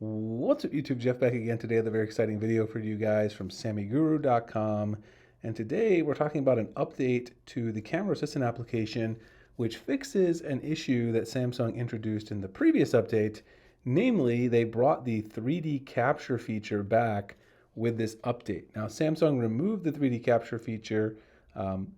What's up, YouTube? Jeff back again today with a very exciting video for you guys from SammyGuru.com. And today we're talking about an update to the camera assistant application, which fixes an issue that Samsung introduced in the previous update. Namely, they brought the 3D capture feature back with this update. Now, Samsung removed the 3D capture feature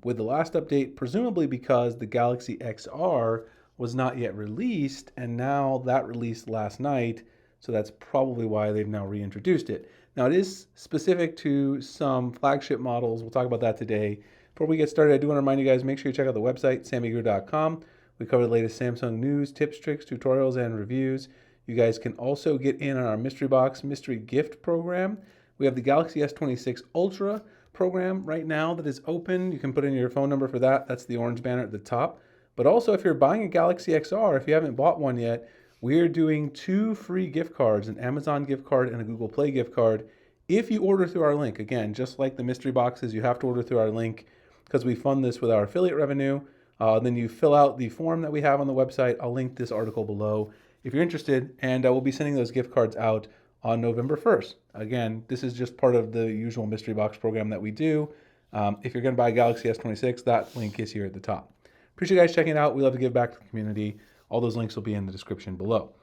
with the last update, presumably because the Galaxy XR was not yet released, and now that released last night. So that's probably why they've now reintroduced it. Now, it is specific to some flagship models. We'll talk about that today. Before we get started, I do want to remind you guys, make sure you check out the website, SammyGuru.com. We cover the latest Samsung news, tips, tricks, tutorials, and reviews. You guys can also get in on our mystery box, mystery gift program. We have the Galaxy S26 Ultra program right now that is open. You can put in your phone number for that. That's the orange banner at the top. But also, if you're buying a Galaxy XR, if you haven't bought one yet, we're doing 2 free gift cards, an Amazon gift card and a Google Play gift card, if you order through our link. Again, just like the mystery boxes, you have to order through our link because we fund this with our affiliate revenue. Then you fill out the form that we have on the website. I'll link this article below if you're interested, and we'll be sending those gift cards out on November 1st. Again, this is just part of the usual mystery box program that we do. If you're going to buy a Galaxy S26, that link is here at the top. Appreciate you guys checking it out. We love to give back to the community. All those links will be in the description below.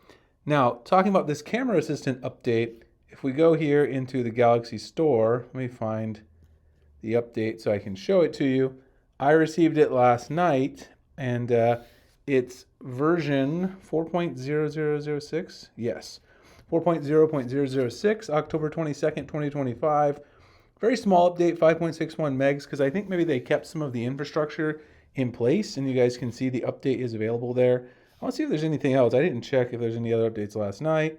Now, talking about this camera assistant update, if we go here into the Galaxy Store, let me find the update so I can show it to you. I received it last night, and it's version 4.0006. Yes, 4.0.006, October 22nd, 2025. Very small update, 5.61 megs, because I think maybe they kept some of the infrastructure in place, and you guys can see the update is available there. I want to see if there's anything else. I didn't check if there's any other updates last night.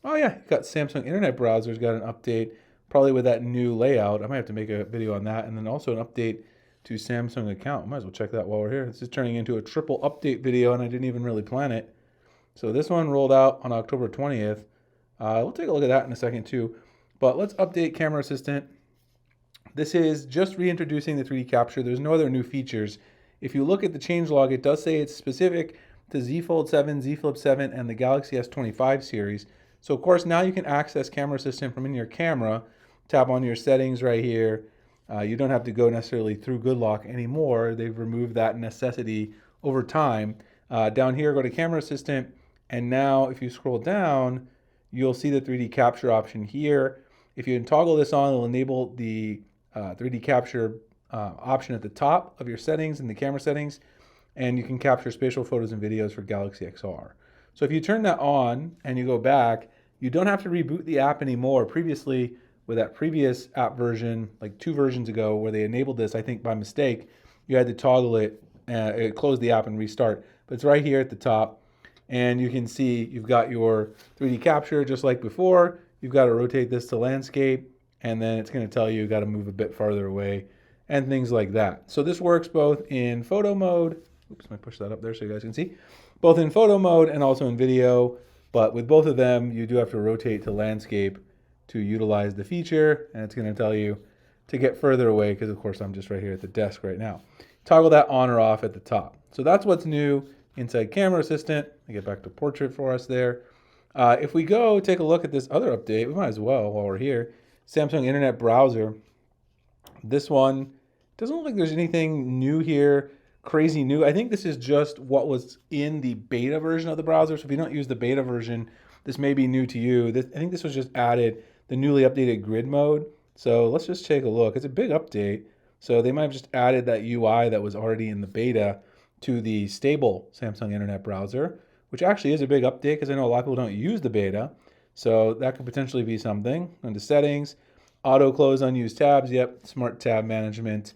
Oh yeah, got Samsung Internet Browser's got an update, probably with that new layout. I might have to make a video on that, and then also an update to Samsung account. Might as well check that while we're here. This is turning into a triple update video, and I didn't even really plan it. So this one rolled out on October 20th. We'll take a look at that in a second too. But let's update Camera Assistant. This is just reintroducing the 3D capture. There's no other new features. If you look at the changelog, it does say it's specific to Z Fold 7, Z Flip 7, and the Galaxy S25 series. So of course now you can access Camera Assistant from in your camera. Tap on your settings right here. You don't have to go necessarily through Good Lock anymore. They've removed that necessity over time. Down here, go to Camera Assistant, and now if you scroll down, you'll see the 3D capture option here. If you toggle this on, it'll enable the 3D capture option at the top of your settings in the camera settings, and you can capture spatial photos and videos for Galaxy XR. So if you turn that on and you go back, you don't have to reboot the app anymore. Previously, with that previous app version, like 2 versions ago, where they enabled this, I think by mistake, you had to toggle it, close the app and restart. But it's right here at the top, and you can see you've got your 3D capture just like before. You've got to rotate this to landscape, and then it's going to tell you you've got to move a bit farther away and things like that. So this works both in photo mode. Oops, let me push that up there so you guys can see. Both in photo mode and also in video. But with both of them, you do have to rotate to landscape to utilize the feature. And it's going to tell you to get further away because, of course, I'm just right here at the desk right now. Toggle that on or off at the top. So that's what's new inside Camera Assistant. Let me get back to portrait for us there. If we go take a look at this other update, we might as well while we're here. Samsung Internet Browser. This one doesn't look like there's anything new here, crazy new. I think this is just what was in the beta version of the browser. So if you don't use the beta version, this may be new to you. I think this was just added, the newly updated grid mode. So let's just take a look. It's a big update. So they might have just added that UI that was already in the beta to the stable Samsung Internet Browser, which actually is a big update because I know a lot of people don't use the beta. So that could potentially be something. Under settings, auto close unused tabs. Yep, smart tab management.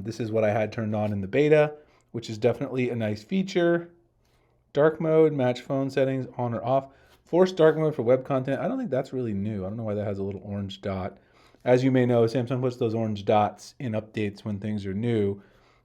This is what I had turned on in the beta, which is definitely a nice feature. Dark mode, match phone settings, on or off. Force dark mode for web content. I don't think that's really new. I don't know why that has a little orange dot. As you may know, Samsung puts those orange dots in updates when things are new.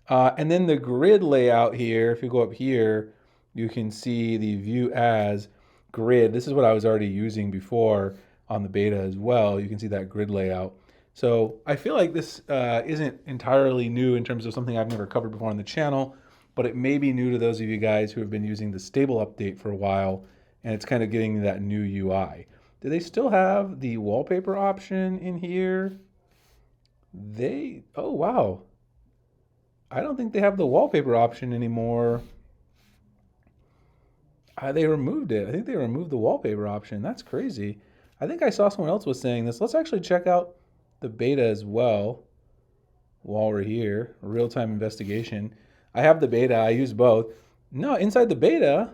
And then the grid layout here, if you go up here, you can see the view as grid. This is what I was already using before on the beta as well. You can see that grid layout. So I feel like this isn't entirely new in terms of something I've never covered before on the channel, but it may be new to those of you guys who have been using the stable update for a while, and it's kind of getting that new UI. Do they still have the wallpaper option in here? Oh wow. I don't think they have the wallpaper option anymore. They removed it. I think they removed the wallpaper option. That's crazy. I think I saw someone else was saying this. Let's actually check out the beta as well while we're here. Real-time investigation. I have the beta. I use both. No, inside the beta,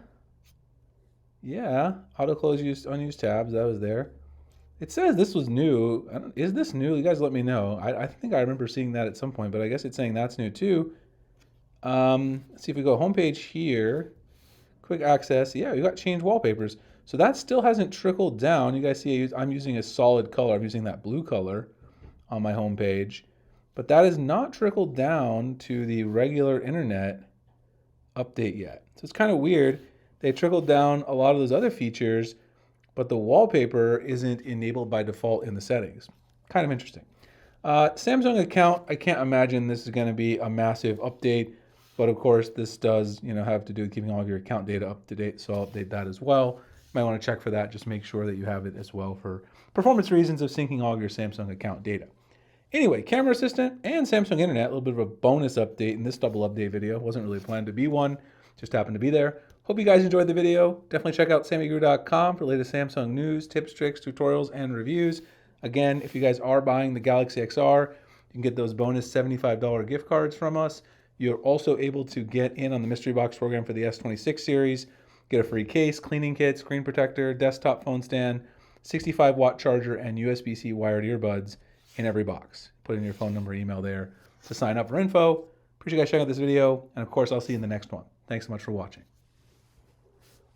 yeah, auto close used unused tabs. That was there. It says this was new. Is this new? You guys let me know. I think I remember seeing that at some point, but I guess it's saying that's new too. Let's see if we go homepage here. Quick access. Yeah, we got change wallpapers. So that still hasn't trickled down. You guys see I'm using a solid color. I'm using that blue color on my homepage. But that has not trickled down to the regular internet update yet. So it's kind of weird. They trickled down a lot of those other features, but the wallpaper isn't enabled by default in the settings. Kind of interesting. Samsung account, I can't imagine this is going to be a massive update, but of course this does, have to do with keeping all of your account data up to date, so I'll update that as well. You might want to check for that, just make sure that you have it as well for performance reasons of syncing all of your Samsung account data. Anyway, camera assistant and Samsung Internet, a little bit of a bonus update in this double update video. Wasn't really planned to be one, just happened to be there. Hope you guys enjoyed the video. Definitely check out SammyGuru.com for the latest Samsung news, tips, tricks, tutorials, and reviews. Again, if you guys are buying the Galaxy XR, you can get those bonus $75 gift cards from us. You're also able to get in on the mystery box program for the S26 series, get a free case, cleaning kit, screen protector, desktop phone stand, 65-watt charger, and USB-C wired earbuds in every box. Put in your phone number, email there to sign up for info. Appreciate you guys checking out this video, and of course, I'll see you in the next one. Thanks so much for watching.